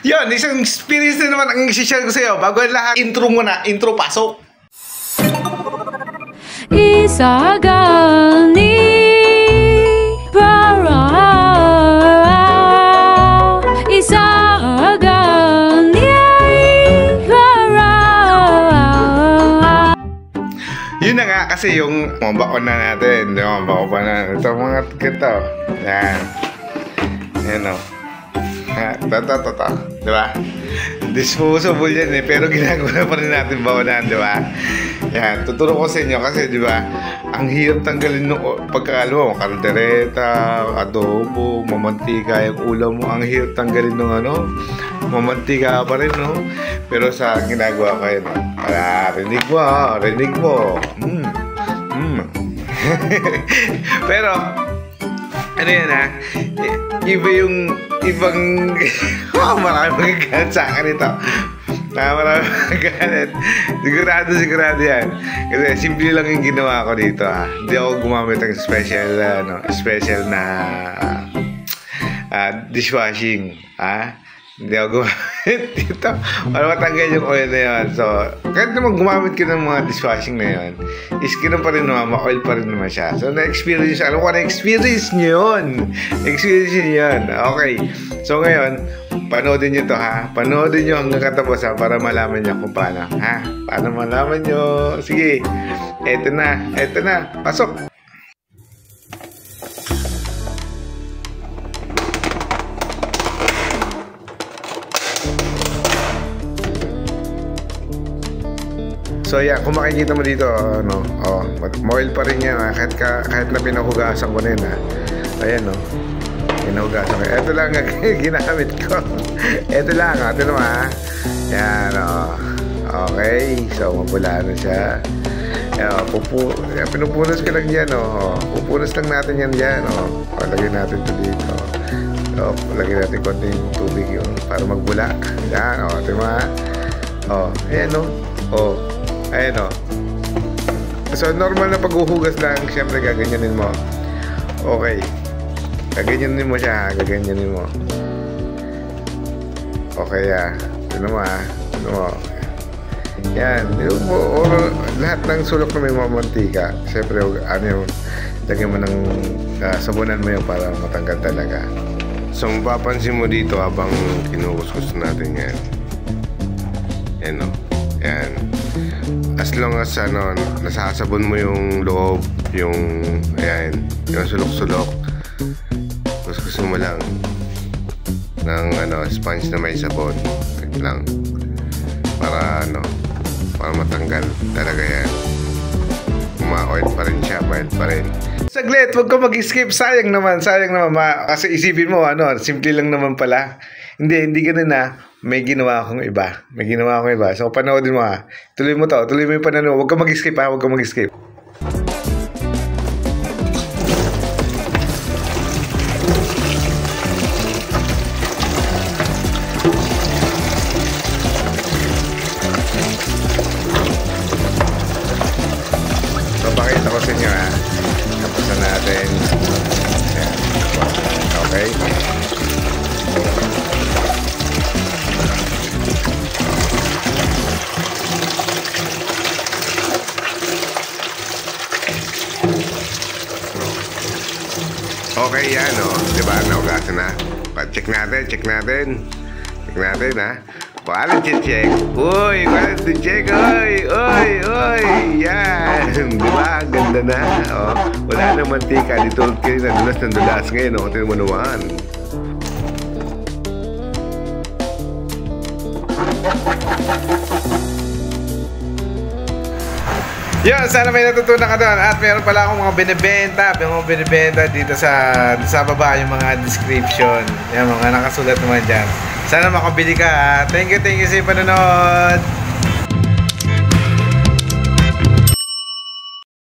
Yun, isang experience na naman ang isi-share ko sa'yo. Bago lahat, intro muna. Intro, pasok. Isagal ni Para Isagal ni Para. Yun na nga kasi yung mga bakon na natin. Yung mga bakon pa na. Ito mga ito. Yan. Yan o. Ito. Diba? Disposable yan eh. Pero ginagawa pa rin natin bawanan, diba? Yan. Tuturo ko sa inyo kasi, diba? Ang hirap tanggalin nung pagkakalo mo. Kaldereta, adobo, mamantika, yung ulam mo. Ang hirap tanggalin nung ano. Mamantika pa rin, no? Pero sa ginagawa ko yun, no? Rinig mo. Pero, ano yan ha? Iba yung ibang marami magagalit sa akin ito. Marami magagalit. Sigurado yan. Kasi simple lang yung ginawa ko dito ha. Hindi ako gumamit ng special na dishwashing ha. Hindi ako gumamit dito para matanggal yung oil na yun. So, kahit naman gumamit ka ng mga dishwashing na yun, is ganun pa rin naman, ma-oil pa rin naman siya. So, na-experience, alam ko, na-experience nyo yun. Experience nyo yun. Okay. So, ngayon, panoodin nyo to ha. Panoodin nyo hanggang katapos ha, para malaman nyo kung paano. Ha? Paano malaman nyo? Sige. Eto na. Pasok. So yeah, kung makikita mo dito, moil pa rin yan ha? kahit na pinahugasan ko na yun ha. Ayan pinahugasan ko. Ito lang ang ginamit ko. Ito lang, ito naman ha. Yan okay, so mapula na siya. Pinupunas ko lang yan pupunas lang natin yan dyan lagyan natin ito dito. Lagyan natin konting tubig yun para magbula. Yan ito mga ayan ayan so normal na paghuhugas lang, siyempre gaganyanin mo. Okay, gaganyanin mo siya, gaganyanin mo. Okay tignan mo yan, lahat ng sulok na may mamantika, siyempre lagyan mo ng sabunan mo yun para matanggal talaga. So mapapansin mo dito habang kinukuskus natin yan yan. As long as nasasabon mo yung loob, yung sulok-sulok, kuskusin mo lang ng sponge na may sabon lang para matanggal talaga yan. Ma-oil pa rin siya, mild pa rin. Saglit, wag ka mag-skip. Sayang naman kasi isipin mo simple lang naman pala. Hindi ganun na. May ginawa akong iba. So, panoodin mo ha. Tuloy mo yung pananood. Huwag ka mag-skip ha. So, pakita ko sa inyo ha. Tapos na natin. Ayan. Okay. Okay yan diba? Naugasan na. Check natin ha. Quality check. Uy, quality check. Uy. Yan. Diba? Ganda na. Wala na mantika. Dito kayo nadulas ngayon. Tingnan mo naman. Yun, sana may natutunan ka doon. At meron pala akong mga binibenta dito sa baba, yung mga description. Yan, mga nakasulat naman dyan. Sana makabili ka. Thank you sa panonood.